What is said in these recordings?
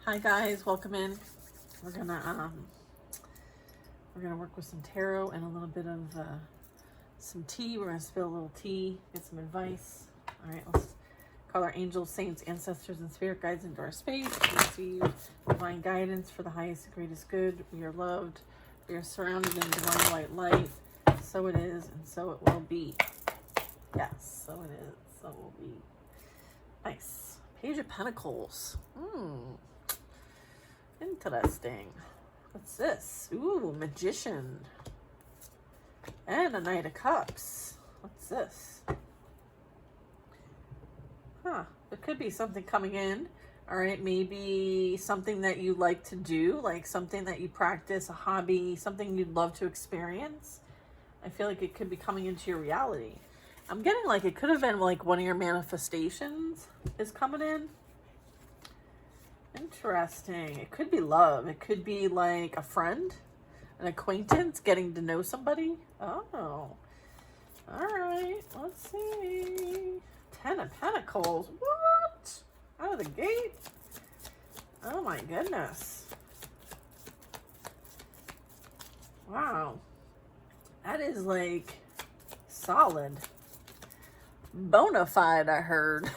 Hi guys, welcome in. We're gonna work with some tarot and a little bit of some tea. We're gonna spill a little tea, get some advice. All right, let's call our angels, saints, ancestors, and spirit guides into our space. We receive divine guidance for the highest and greatest good. We are loved. We are surrounded in divine white light. So it is, and so it will be. Yes, so it is, so it will be. Nice. Page of Pentacles. Interesting. What's this? Ooh, Magician. And a Knight of Cups. What's this? There could be something coming in. All right, maybe something that you like to do, like something that you practice, a hobby, something you'd love to experience. I feel like it could be coming into your reality. I'm getting like it could have been like one of your manifestations is coming in. Interesting. It could be love. It could be like a friend, an acquaintance, getting to know somebody. Oh, all right. Let's see. 10 of Pentacles. What? Out of the gate? Oh my goodness. Wow. That is like solid. Bona fide, I heard.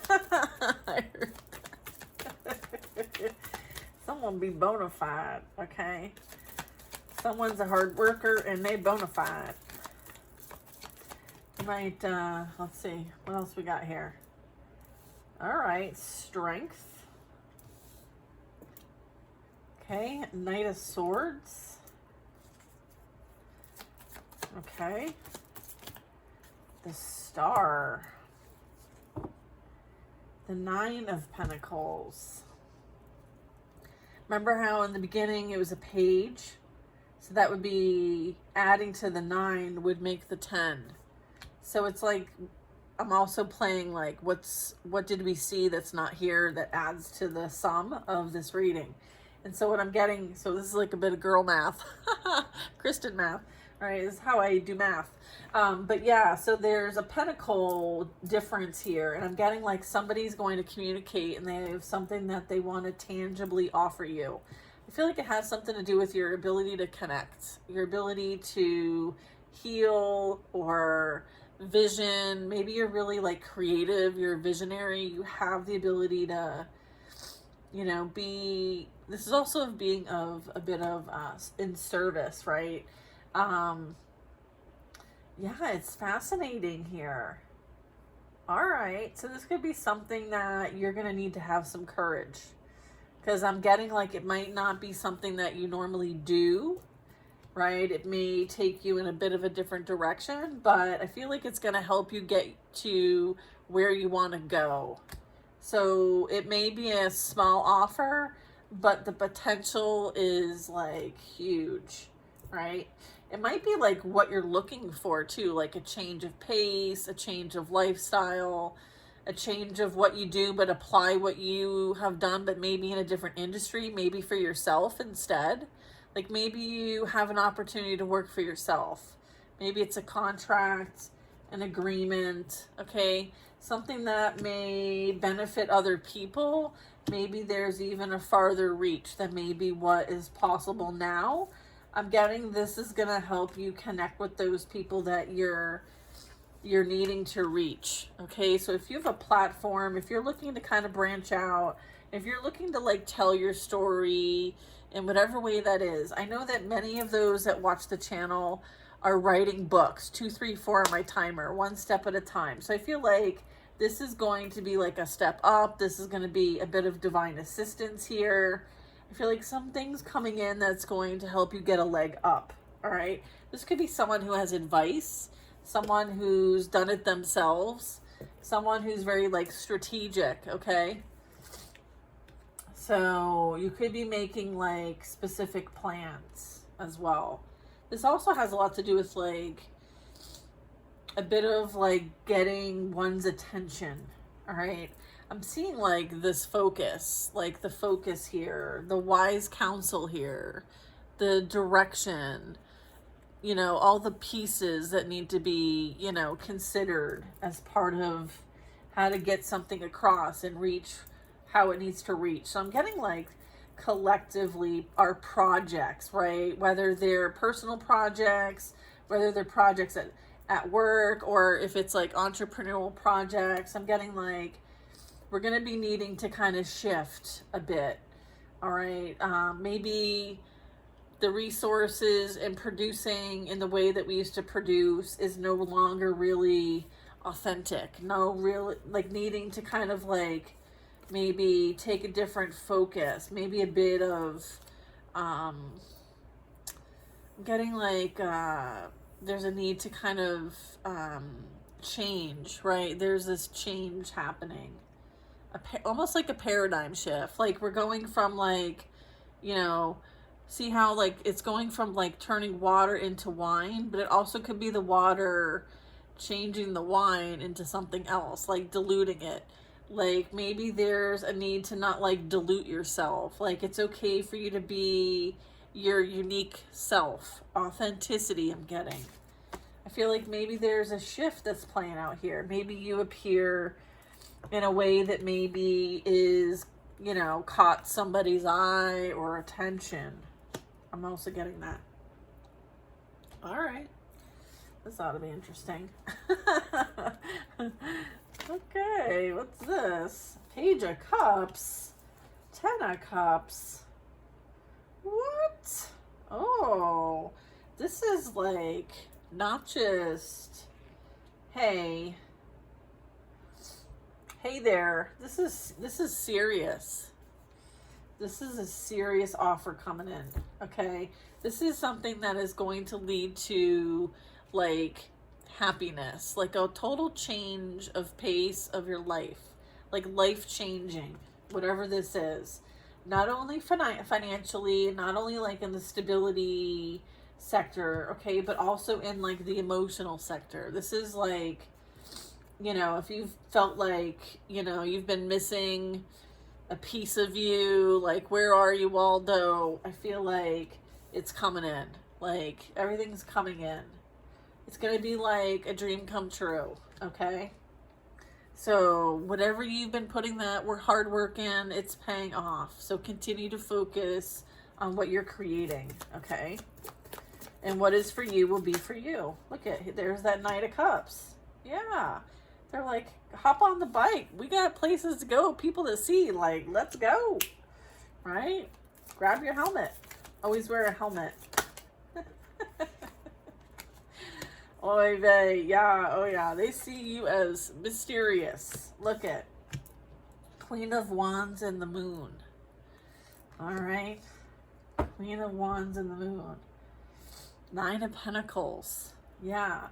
I heard. Someone be bona fide, okay? Someone's a hard worker and they bona fide. Might, let's see, what else we got here? All right, strength. Okay, Knight of Swords. Okay. The Star. The Nine of Pentacles. Remember how in the beginning it was a page? So that would be adding to the 9 would make the 10. So it's like, I'm also playing like, what did we see that's not here that adds to the sum of this reading? And so what I'm getting, so this is like a bit of girl math, Kristen math. All right, this is how I do math. But yeah, so there's a pentacle difference here, and I'm getting like somebody's going to communicate and they have something that they want to tangibly offer you. I feel like it has something to do with your ability to connect, your ability to heal or vision. Maybe you're really like creative, you're a visionary, you have the ability to, you know, this is also being of a bit of in service, right? Yeah, it's fascinating here. All right, so this could be something that you're going to need to have some courage, because I'm getting like it might not be something that you normally do, right? It may take you in a bit of a different direction, but I feel like it's going to help you get to where you want to go. So it may be a small offer, but the potential is like huge, right? It might be like what you're looking for too, like a change of pace, a change of lifestyle, a change of what you do, but apply what you have done, but maybe in a different industry, maybe for yourself instead. Like maybe you have an opportunity to work for yourself. Maybe it's a contract, an agreement, okay? Something that may benefit other people. Maybe there's even a farther reach than maybe what is possible now. I'm getting this is going to help you connect with those people that you're needing to reach. Okay, so if you have a platform, if you're looking to kind of branch out, if you're looking to like tell your story in whatever way that is, I know that many of those that watch the channel are writing books, 2, 3, 4 on my timer, one step at a time. So I feel like this is going to be like a step up. This is going to be a bit of divine assistance here. I feel like something's coming in that's going to help you get a leg up. All right. This could be someone who has advice, someone who's done it themselves, someone who's very like strategic. Okay. So you could be making like specific plans as well. This also has a lot to do with like a bit of like getting one's attention. All right. I'm seeing like this focus, like the focus here, the wise counsel here, the direction, you know, all the pieces that need to be, you know, considered as part of how to get something across and reach how it needs to reach. So I'm getting like collectively our projects, right? Whether they're personal projects, whether they're projects at work, or if it's like entrepreneurial projects. I'm getting like we're going to be needing to kind of shift a bit. All right. Maybe the resources and producing in the way that we used to produce is no longer really authentic. No real, like needing to kind of like maybe take a different focus, maybe a bit of getting like there's a need to kind of change, right? There's this change happening, almost like a paradigm shift. Like we're going from like, you know, see how like it's going from like turning water into wine, but it also could be the water changing the wine into something else, like diluting it. Like maybe there's a need to not like dilute yourself. Like it's okay for you to be your unique self. Authenticity, I'm getting. I feel like maybe there's a shift that's playing out here. Maybe you appear in a way that maybe is, you know, caught somebody's eye or attention. I'm also getting that. All right. This ought to be interesting. Okay, what's this? Page of Cups. 10 of Cups. What? Oh, this is like not just, hey there. This is serious. This is a serious offer coming in. Okay, this is something that is going to lead to like happiness, like a total change of pace of your life, like life changing, whatever this is. Not only financially, not only like in the stability sector, okay, but also in like the emotional sector. This is like, you know, if you've felt like, you know, you've been missing a piece of you, like, where are you, Waldo? I feel like it's coming in. Like, everything's coming in. It's going to be like a dream come true, okay? So whatever you've been putting that hard work in, it's paying off. So continue to focus on what you're creating, okay? And what is for you will be for you. Look at, there's that Knight of Cups. Yeah. They're like, hop on the bike. We got places to go, people to see. Like, let's go. Right? Grab your helmet. Always wear a helmet. Oy vey, yeah, oh yeah. They see you as mysterious. Look at Queen of Wands and the Moon. All right. Queen of Wands and the Moon. 9 of Pentacles. Yeah.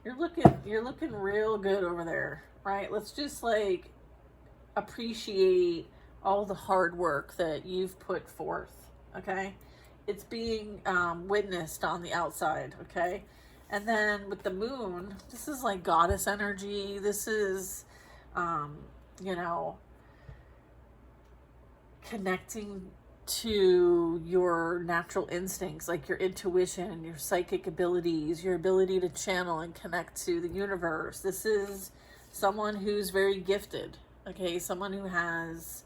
You're looking real good over there, right? Let's just like appreciate all the hard work that you've put forth, okay? It's being witnessed on the outside, okay? And then with the moon, this is like goddess energy. This is, you know, connecting to your natural instincts, like your intuition, your psychic abilities, your ability to channel and connect to the universe. This is someone who's very gifted, okay? Someone who has,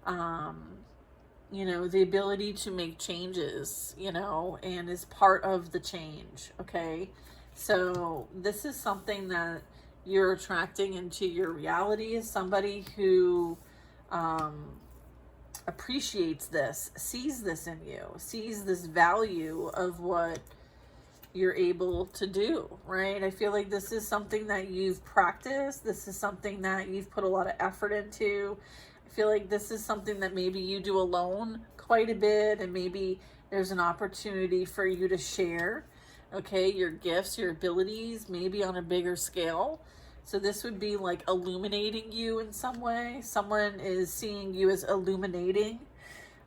you know, the ability to make changes, you know, and is part of the change, okay? So this is something that you're attracting into your reality, is somebody who appreciates this, sees this in you, sees this value of what you're able to do, right? I feel like this is something that you've practiced. This is something that you've put a lot of effort into. I feel like this is something that maybe you do alone quite a bit, and maybe there's an opportunity for you to share, okay, your gifts, your abilities, maybe on a bigger scale. So this would be like illuminating you in some way. Someone is seeing you as illuminating.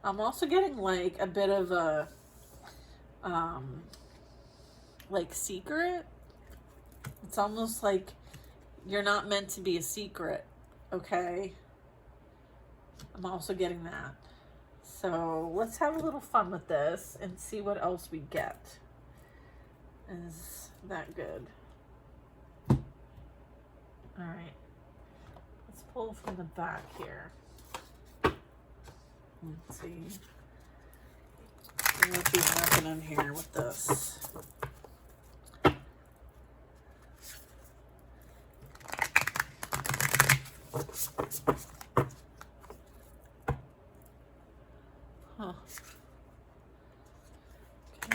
I'm also getting like a bit of a, like secret. It's almost like you're not meant to be a secret, okay? I'm also getting that. So let's have a little fun with this and see what else we get. Is that good? All right. Let's pull from the back here. Let's see. What's be happening here with this? Huh.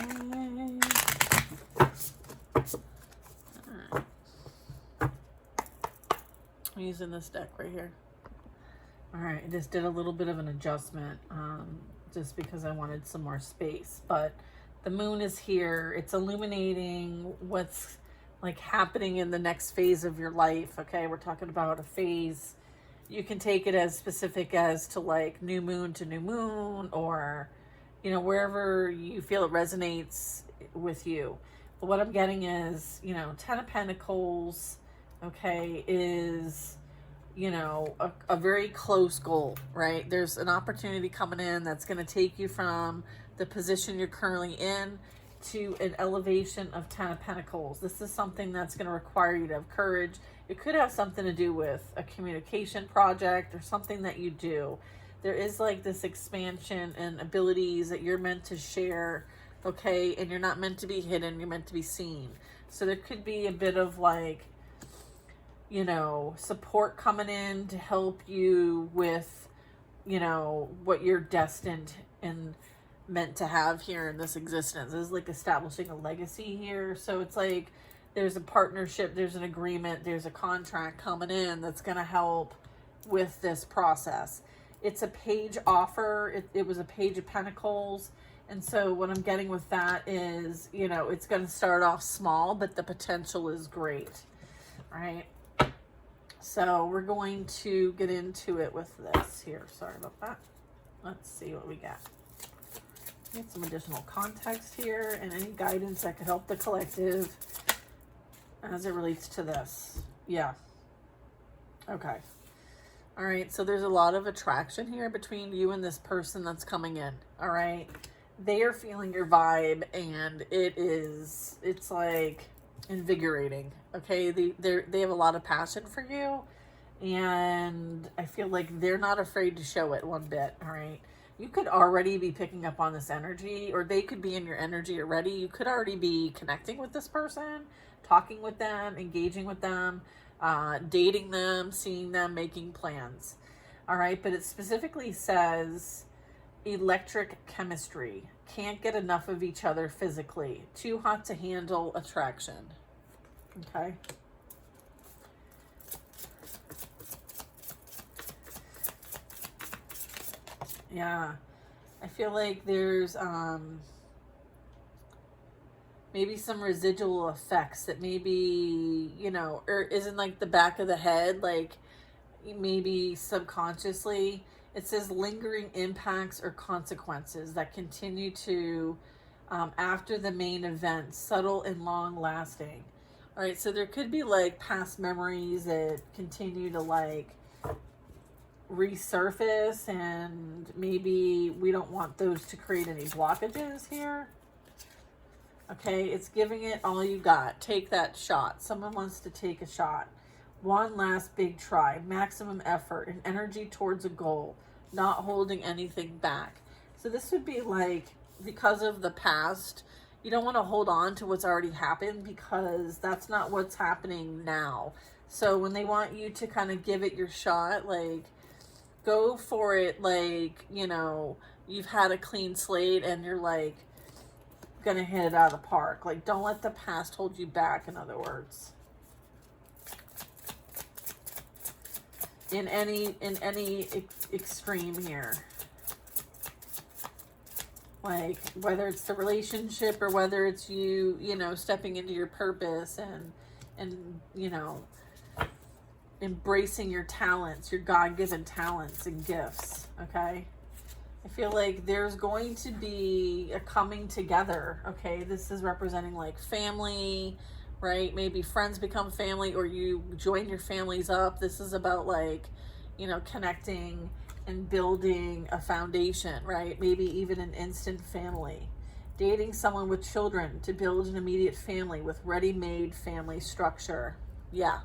Okay. Alright. I'm using this deck right here. Alright, I just did a little bit of an adjustment, just because I wanted some more space. But the moon is here. It's illuminating what's like happening in the next phase of your life. Okay, we're talking about a phase. You can take it as specific as to like new moon to new moon, or, you know, wherever you feel it resonates with you. But what I'm getting is, you know, Ten of Pentacles, okay, is, you know, a very close goal, right? There's an opportunity coming in that's going to take you from the position you're currently in to an elevation of Ten of Pentacles. This is something that's going to require you to have courage. It could have something to do with a communication project or something that you do. There is like this expansion and abilities that you're meant to share, okay? And you're not meant to be hidden, you're meant to be seen. So there could be a bit of like, you know, support coming in to help you with, you know, what you're destined and meant to have here in this existence. This is like establishing a legacy here. So it's like there's a partnership, there's an agreement, there's a contract coming in that's going to help with this process. It's a page offer. It was a page of pentacles. And so what I'm getting with that is, you know, it's going to start off small, but the potential is great, right? So we're going to get into it with this here. Sorry about that. Let's see what we got. Get some additional context here and any guidance that could help the collective as it relates to this. Yeah. Okay. All right. So there's a lot of attraction here between you and this person that's coming in. All right. They are feeling your vibe, and it's like invigorating. Okay. They have a lot of passion for you, and I feel like they're not afraid to show it one bit. All right. You could already be picking up on this energy, or they could be in your energy already. You could already be connecting with this person, talking with them, engaging with them, dating them, seeing them, making plans. All right. But it specifically says electric chemistry. Can't get enough of each other physically. Too hot to handle attraction. Okay. Yeah. I feel like there's maybe some residual effects that maybe, you know, or isn't like the back of the head, like maybe subconsciously. It says lingering impacts or consequences that continue to after the main event, subtle and long lasting. All right, so there could be like past memories that continue to like resurface, and maybe we don't want those to create any blockages here. Okay, it's giving it all you got. Take that shot. Someone wants to take a shot. One last big try, maximum effort and energy towards a goal, not holding anything back. So this would be like, because of the past, you don't want to hold on to what's already happened, because that's not what's happening now. So when they want you to kind of give it your shot, like go for it, like, you know, you've had a clean slate and you're like gonna hit it out of the park. Like, don't let the past hold you back, in other words. In any extreme here. Like, whether it's the relationship or whether it's you know, stepping into your purpose and you know, embracing your talents, your God-given talents and gifts, okay? I feel like there's going to be a coming together, okay? This is representing like family, right? Maybe friends become family, or you join your families up. This is about like, you know, connecting and building a foundation, right? Maybe even an instant family. Dating someone with children to build an immediate family with ready-made family structure. Yeah,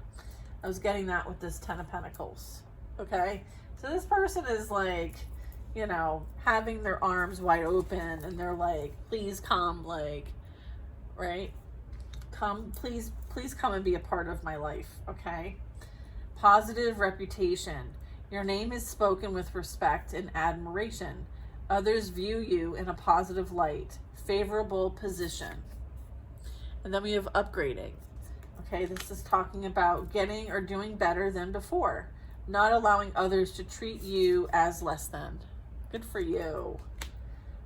I was getting that with this Ten of Pentacles, okay? So this person is like, you know, having their arms wide open and they're like, please come, like, right? Come, please come and be a part of my life, okay? Positive reputation. Your name is spoken with respect and admiration. Others view you in a positive light. Favorable position. And then we have upgrading. Okay, this is talking about getting or doing better than before. Not allowing others to treat you as less than. Good for you.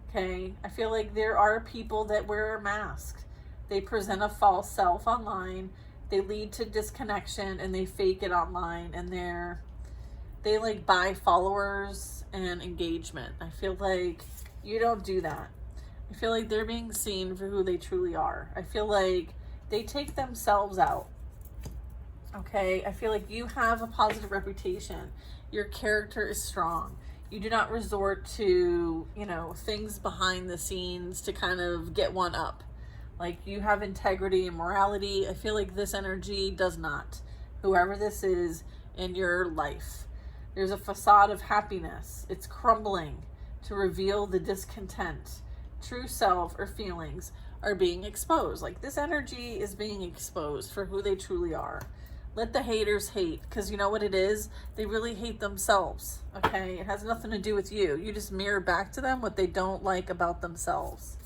Okay, I feel like there are people that wear a mask. They present a false self online. They lead to disconnection and they fake it online, and they like buy followers and engagement. I feel like you don't do that. I feel like they're being seen for who they truly are. I feel like they take themselves out. Okay, I feel like you have a positive reputation. Your character is strong. You do not resort to, you know, things behind the scenes to kind of get one up. Like, you have integrity and morality. I feel like this energy does not. Whoever this is in your life. There's a facade of happiness. It's crumbling to reveal the discontent. True self or feelings are being exposed. Like, this energy is being exposed for who they truly are. Let the haters hate, because you know what it is? They really hate themselves, okay? It has nothing to do with you. You just mirror back to them what they don't like about themselves.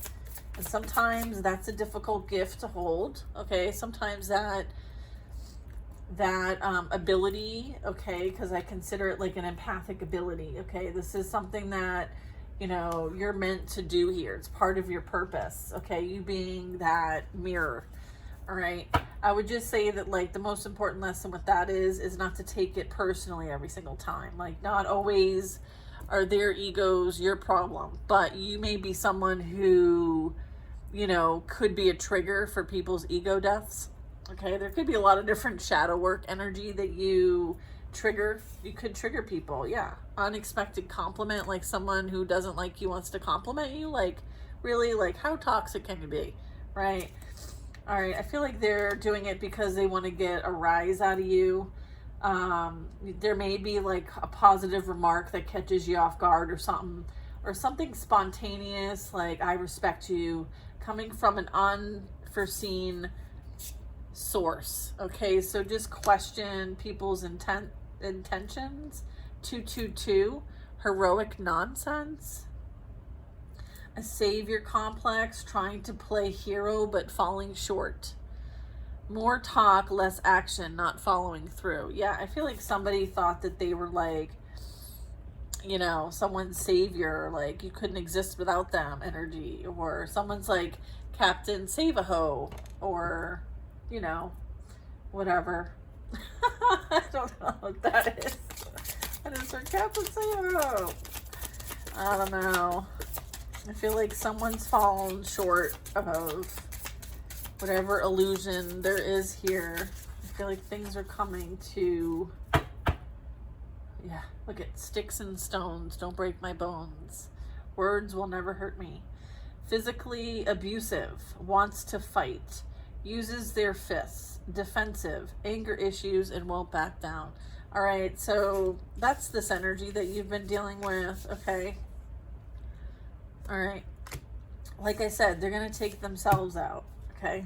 And sometimes that's a difficult gift to hold, okay? Sometimes that ability, okay, because I consider it like an empathic ability, okay? This is something that, you know, you're meant to do here. It's part of your purpose, okay? You being that mirror, all right? I would just say that, like, the most important lesson with that is not to take it personally every single time. Like, not always are their egos your problem, but you may be someone who, you know, could be a trigger for people's ego deaths. Okay, there could be a lot of different shadow work energy that you trigger. You could trigger people, yeah. Unexpected compliment, like someone who doesn't like you wants to compliment you. Like, really, like, how toxic can you be, right? All right, I feel like they're doing it because they want to get a rise out of you. There may be like a positive remark that catches you off guard or something spontaneous, like, I respect you, coming from an unforeseen source. Okay, so just question people's intentions. 222, heroic nonsense. A savior complex, trying to play hero but falling short. More talk, less action, not following through. Yeah, I feel like somebody thought that they were like, you know, someone's savior, like you couldn't exist without them energy, or someone's like Captain Save-A-Ho, or, you know, whatever. I don't know what that is. That is for Captain Save-A-Ho. I don't know. I feel like someone's fallen short of whatever illusion there is here. I feel like things are coming to, yeah, look at sticks and stones, don't break my bones. Words will never hurt me. Physically abusive, wants to fight, uses their fists, defensive, anger issues, and won't back down. All right, so that's this energy that you've been dealing with, okay? All right. Like I said, they're going to take themselves out, okay?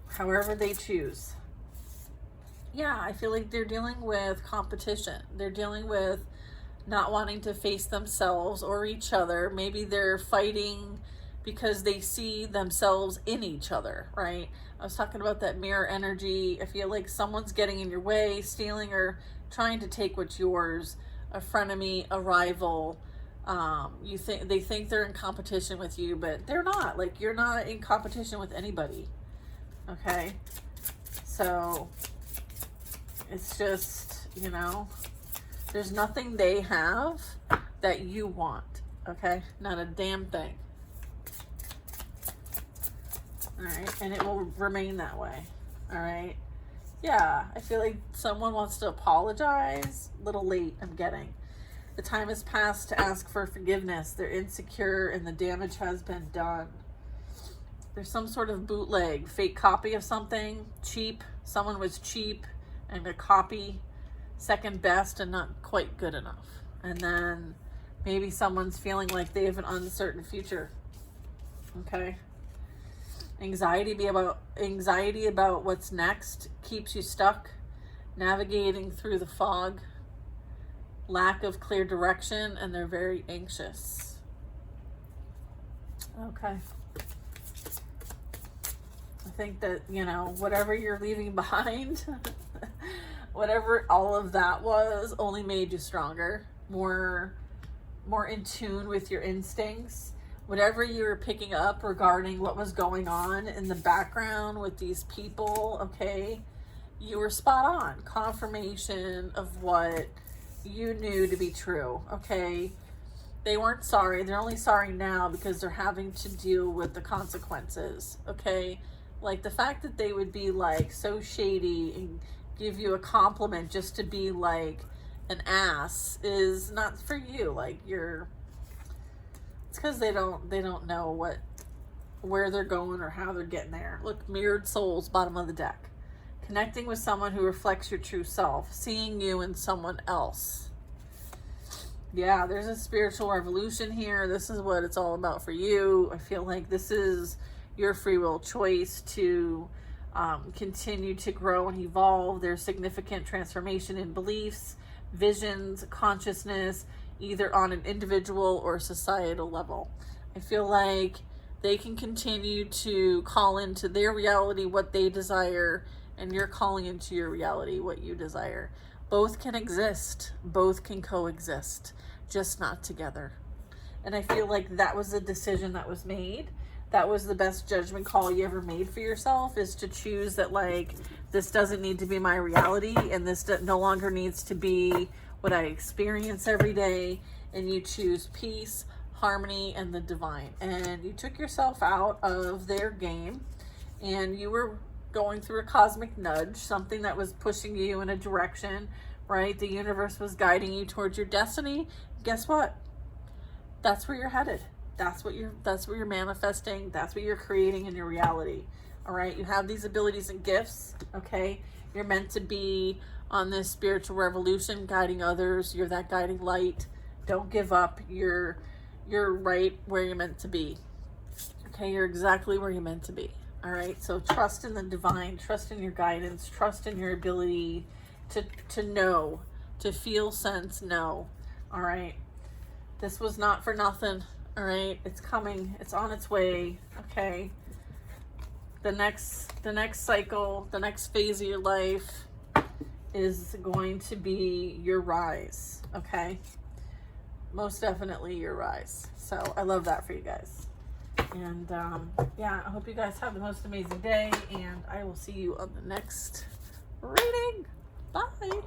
However they choose. Yeah, I feel like they're dealing with competition. They're dealing with not wanting to face themselves or each other. Maybe they're fighting because they see themselves in each other, right? I was talking about that mirror energy. I feel like someone's getting in your way, stealing or trying to take what's yours. A frenemy, a rival. They think they're in competition with you, but they're not. Like, you're not in competition with anybody. Okay? So it's just, you know, there's nothing they have that you want. Okay? Not a damn thing. All right? And it will remain that way. All right? Yeah, I feel like someone wants to apologize. A little late, I'm getting. The time has passed to ask for forgiveness. They're insecure and the damage has been done. There's some sort of bootleg, fake copy of something, cheap. Someone was cheap and a copy, second best and not quite good enough. And then maybe someone's feeling like they have an uncertain future. Okay. Anxiety about what's next keeps you stuck, navigating through the fog, lack of clear direction, and they're very anxious. Okay. I think that, you know, whatever you're leaving behind, whatever all of that was, only made you stronger, more in tune with your instincts. Whatever you were picking up regarding what was going on in the background with these people, okay, you were spot on. Confirmation of what you knew to be true, okay? They weren't sorry. They're only sorry now because they're having to deal with the consequences, okay? Like the fact that they would be like so shady and give you a compliment just to be like an ass is not for you. Like it's because they don't know where they're going or how they're getting there. Look, mirrored souls, bottom of the deck. Connecting with someone who reflects your true self, seeing you in someone else. Yeah, there's a spiritual revolution here. This is what it's all about for you. I feel like this is your free will choice to continue to grow and evolve. There's significant transformation in beliefs, visions, consciousness, either on an individual or societal level. I feel like they can continue to call into their reality what they desire, and you're calling into your reality what you desire. Both can exist, both can coexist, just not together. And I feel like that was a decision that was made. That was the best judgment call you ever made for yourself, is to choose that, like, this doesn't need to be my reality, and this no longer needs to be what I experience every day. And you choose peace, harmony, and the divine. And you took yourself out of their game, and you were going through a cosmic nudge, something that was pushing you in a direction, right? The universe was guiding you towards your destiny. Guess what? That's where you're headed. That's what you're manifesting. That's what you're creating in your reality. All right. You have these abilities and gifts. Okay. You're meant to be on this spiritual revolution, guiding others. You're that guiding light. Don't give up. You're right where you're meant to be. Okay. You're exactly where you're meant to be. All right. So trust in the divine, trust in your guidance, trust in your ability to know, to feel, sense, know. All right. This was not for nothing. All right, it's coming. It's on its way. Okay. The next cycle, the next phase of your life is going to be your rise. Okay. Most definitely your rise. So I love that for you guys. And yeah, I hope you guys have the most amazing day, and I will see you on the next reading. Bye.